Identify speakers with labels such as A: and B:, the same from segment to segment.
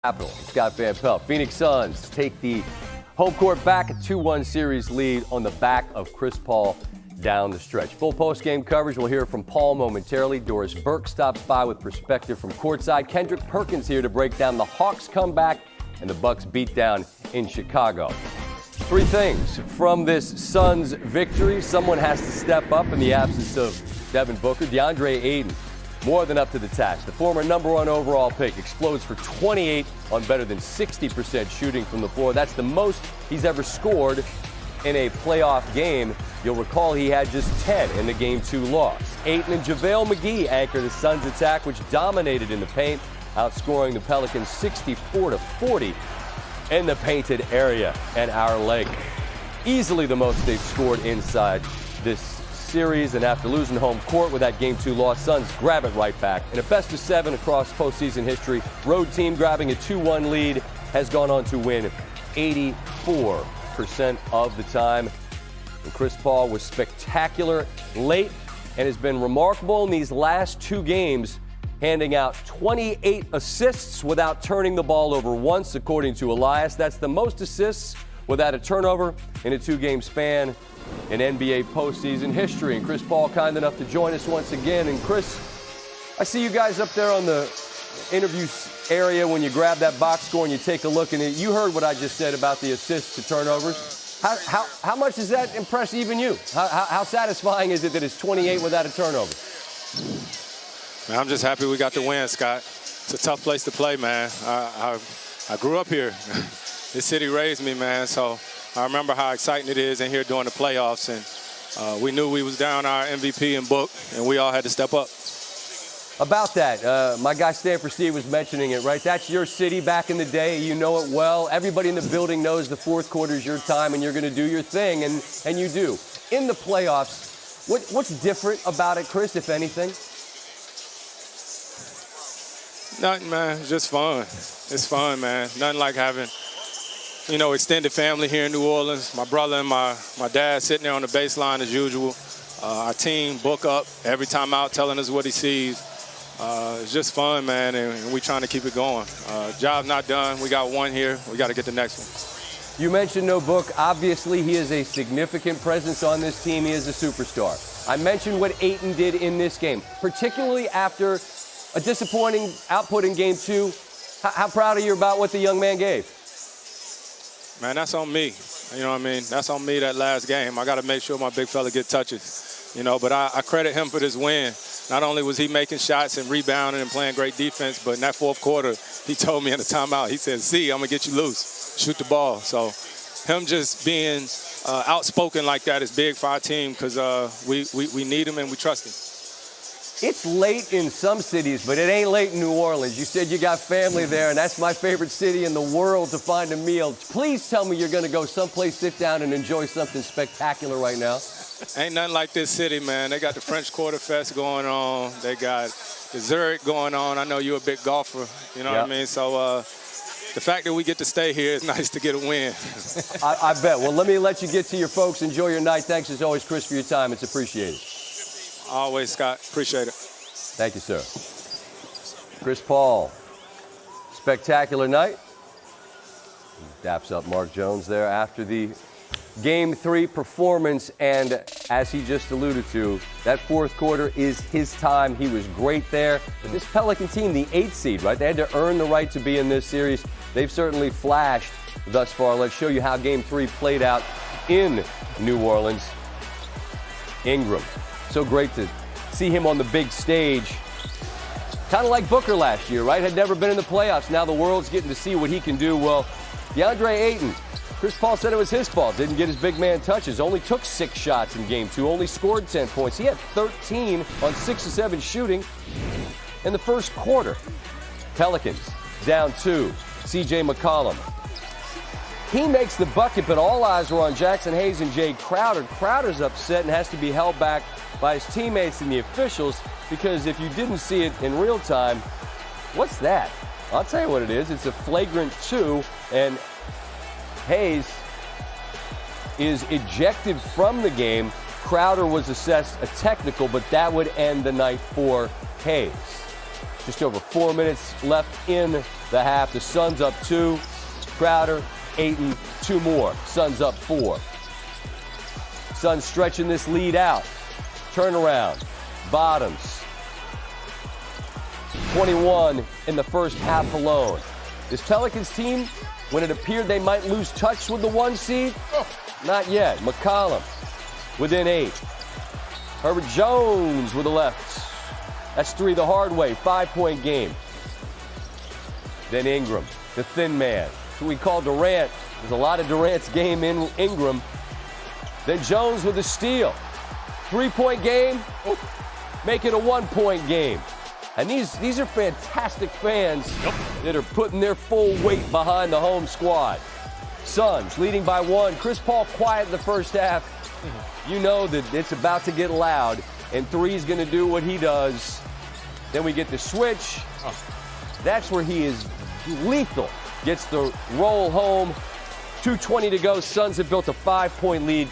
A: Capital. Scott Van Pelt. Phoenix Suns take the home court back, a 2-1 series lead on the back of Chris Paul down the stretch. Full post-game coverage. We'll hear from Paul momentarily. Doris Burke stops by with perspective from courtside. Kendrick Perkins here to break down the Hawks comeback and the Bucks beatdown in Chicago. Three things from this Suns victory. Someone has to step up in the absence of Devin Booker. DeAndre Ayton, more than up to the task. The former #1 overall pick explodes for 28 on better than 60% shooting from the floor. That's the most he's ever scored in a playoff game. You'll recall he had just 10 in the Game 2 loss. Ayton and JaVale McGee anchor the Suns' attack, which dominated in the paint, outscoring the Pelicans 64-40 in the painted area and our leg. Easily the most they've scored inside this series, and after losing home court with that Game 2 loss, Suns grab it right back. In a best-of-7 across postseason history, road team grabbing a 2-1 lead has gone on to win 84% of the time. And Chris Paul was spectacular late and has been remarkable in these last two games, handing out 28 assists without turning the ball over once, according to Elias. That's the most assists without a turnover in a two-game span in NBA postseason history. And Chris Paul kind enough to join us once again. And Chris, I see you guys up there on the interview area when you grab that box score and you take a look. And you heard what I just said about the assists to turnovers. How much does that impress even you? How satisfying is it that it's 28 without a turnover?
B: Man, I'm just happy we got the win, Scott. It's a tough place to play, man. I grew up here. This city raised me, man, so I remember how exciting it is in here during the playoffs, and we knew we was down our MVP in Book, and we all had to step up.
A: About that, my guy Stanford Steve was mentioning it, right? That's your city back in the day. You know it well. Everybody in the building knows the fourth quarter is your time, and you're going to do your thing, and you do. In the playoffs, what's different about it, Chris, if anything?
B: Nothing, man. Just fun. It's fun, man. Nothing like having, extended family here in New Orleans. My brother and my dad sitting there on the baseline as usual. Our team book up every time out telling us what he sees. It's just fun, man, and we're trying to keep it going. Job's not done. We got one here. We got to get the next one.
A: You mentioned no Book. Obviously, he is a significant presence on this team. He is a superstar. I mentioned what Ayton did in this game, particularly after a disappointing output in Game 2. How proud are you about what the young man gave?
B: Man, that's on me. You know what I mean? That's on me that last game. I got to make sure my big fella get touches. But I credit him for this win. Not only was he making shots and rebounding and playing great defense, but in that fourth quarter, he told me in the timeout, he said, I'm going to get you loose. Shoot the ball. So him just being outspoken like that is big for our team because we need him and we trust him.
A: It's late in some cities, but it ain't late in New Orleans. You said you got family there, and that's my favorite city in the world to find a meal. Please tell me you're going to go someplace, sit down, and enjoy something spectacular right now.
B: Ain't nothing like this city, man. They got the French Quarter Fest going on. They got dessert going on. I know you're a big golfer, you know what I mean? So the fact that we get to stay here is nice to get a win.
A: I bet. Well, let you get to your folks. Enjoy your night. Thanks, as always, Chris, for your time. It's appreciated.
B: Always, Scott. Appreciate it.
A: Thank you, sir. Chris Paul, spectacular night. He daps up Mark Jones there after the Game 3 performance, and as he just alluded to, that fourth quarter is his time. He was great there. But this Pelican team, the 8th seed, right? They had to earn the right to be in this series. They've certainly flashed thus far. Let's show you how Game 3 played out in New Orleans. Ingram. So great to see him on the big stage. Kind of like Booker last year, right? Had never been in the playoffs. Now the world's getting to see what he can do. Well, DeAndre Ayton, Chris Paul said it was his fault. Didn't get his big man touches. Only took 6 shots in Game 2. Only scored 10 points. He had 13 on 6 of 7 shooting in the first quarter. Pelicans down 2. C.J. McCollum. He makes the bucket, but all eyes were on Jackson Hayes and Jay Crowder. Crowder's upset and has to be held back by his teammates and the officials because if you didn't see it in real time, what's that? I'll tell you what it is. It's a flagrant 2, and Hayes is ejected from the game. Crowder was assessed a technical, but that would end the night for Hayes. Just over 4 minutes left in the half. The Suns up 2. Crowder, Ayton, 2 more. Suns up 4. Suns stretching this lead out. Turnaround. Bottoms. 21 in the first half alone. This Pelicans team, when it appeared they might lose touch with the 1 seed, not yet. McCollum within 8. Herbert Jones with the left. That's 3 the hard way. 5-point game. Then Ingram, the thin man. That's what we call Durant. There's a lot of Durant's game in Ingram. Then Jones with the steal. 3-point game. Make it a 1-point game. And these are fantastic fans that are putting their full weight behind the home squad. Suns leading by 1. Chris Paul quiet in the first half. You know that it's about to get loud, and 3 is going to do what he does. Then we get the switch. That's where he is lethal. Gets the roll home. 2:20 to go. Suns have built a 5-point lead.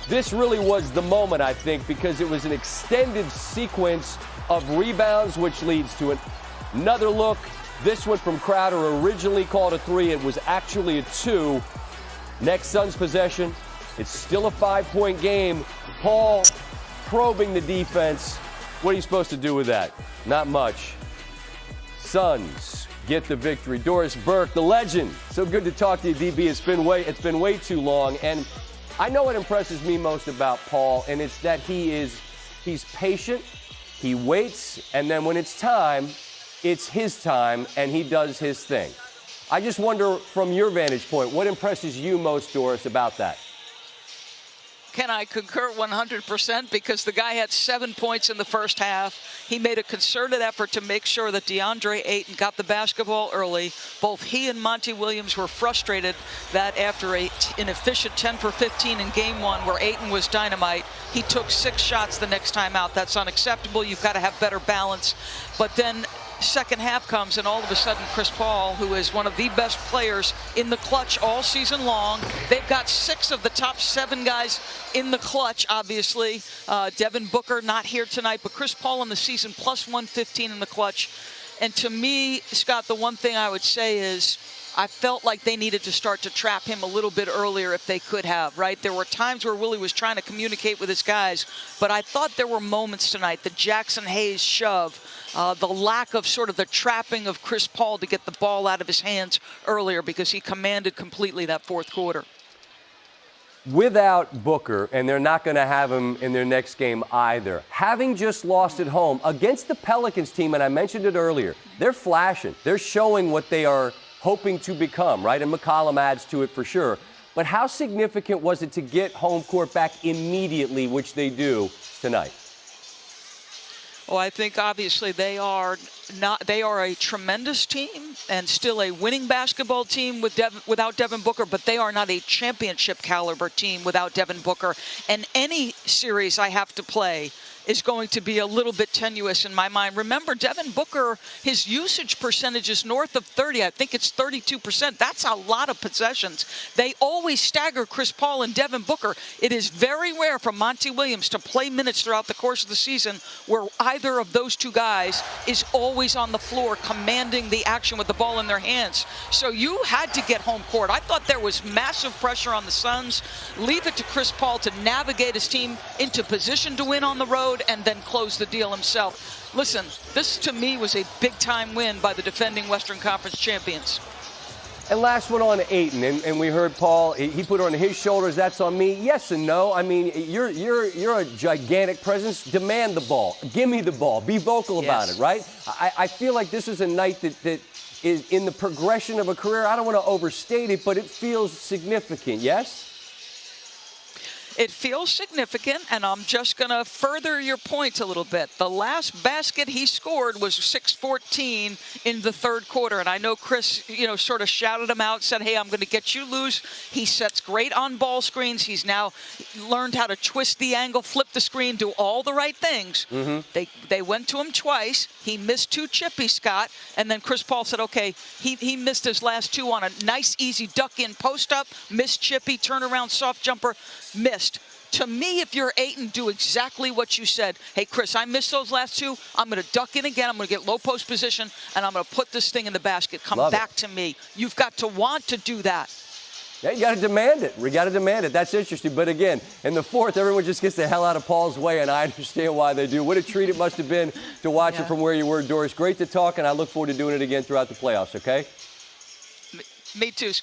A: This really was the moment, I think, because it was an extended sequence of rebounds, which leads to another look. This one from Crowder, originally called a 3. It was actually a 2. Next Suns possession. It's still a 5-point game. Paul probing the defense. What are you supposed to do with that? Not much. Suns get the victory. Doris Burke, the legend. So good to talk to you, DB. It's been way too long. And I know what impresses me most about Paul, and it's that he's patient. He waits, and then when it's time, it's his time, and he does his thing. I just wonder, from your vantage point, what impresses you most, Doris, about that?
C: Can I concur 100%? Because the guy had 7 points in the first half. He made a concerted effort to make sure that DeAndre Ayton got the basketball early. Both he and Monty Williams were frustrated that after an inefficient 10 for 15 in game 1 where Ayton was dynamite, he took 6 shots the next time out. That's unacceptable. You've got to have better balance. But then second half comes, and all of a sudden Chris Paul, who is one of the best players in the clutch all season long, they've got 6 of the top 7 guys in the clutch, obviously. Devin Booker not here tonight, but Chris Paul in the season plus 115 in the clutch. And to me, Scott, the one thing I would say is I felt like they needed to start to trap him a little bit earlier if they could have, right? There were times where Willie was trying to communicate with his guys, but I thought there were moments tonight, the Jackson Hayes shove, the lack of sort of the trapping of Chris Paul to get the ball out of his hands earlier because he commanded completely that fourth quarter.
A: Without Booker, and they're not going to have him in their next game either, having just lost at home against the Pelicans team, and I mentioned it earlier, they're flashing. They're showing what they are hoping to become, right? And McCollum adds to it for sure. But how significant was it to get home court back immediately, which they do tonight?
C: Well, I think obviously they are a tremendous team and still a winning basketball team without Devin Booker, but they are not a championship caliber team without Devin Booker. And any series I have to play is going to be a little bit tenuous in my mind. Remember, Devin Booker, his usage percentage is north of 30. I think it's 32%. That's a lot of possessions. They always stagger Chris Paul and Devin Booker. It is very rare for Monty Williams to play minutes throughout the course of the season where either of those two guys is always on the floor commanding the action with the ball in their hands. So you had to get home court. I thought there was massive pressure on the Suns. Leave it to Chris Paul to navigate his team into position to win on the road and then close the deal himself. Listen, this to me was a big-time win by the defending Western Conference champions.
A: And last one on Ayton, and we heard Paul, he put it on his shoulders, that's on me. Yes and no. I mean, you're a gigantic presence. Demand the ball. Give me the ball. Be vocal about it, right? I feel like this is a night that is in the progression of a career. I don't want to overstate it, but it feels significant, yes?
C: It feels significant, and I'm just going to further your point a little bit. The last basket he scored was 6:14 in the third quarter, and I know Chris, sort of shouted him out, said, hey, I'm going to get you loose. He sets great on-ball screens. He's now learned how to twist the angle, flip the screen, do all the right things. Mm-hmm. They went to him twice. He missed 2 chippies, Scott, and then Chris Paul said, okay, he missed his last 2 on a nice, easy duck-in post-up, missed chippy, turnaround, soft jumper, missed. To me, if you're Ayton, do exactly what you said. Hey, Chris, I missed those last two. I'm going to duck in again. I'm going to get low post position, and I'm going to put this thing in the basket. Come back to me. You've got to want to do that.
A: Yeah, you got to demand it. We got to demand it. That's interesting. But again, in the fourth, everyone just gets the hell out of Paul's way, and I understand why they do. What a treat it must have been to watch it from where you were, Doris. Great to talk, and I look forward to doing it again throughout the playoffs, okay?
C: Me too, Scott.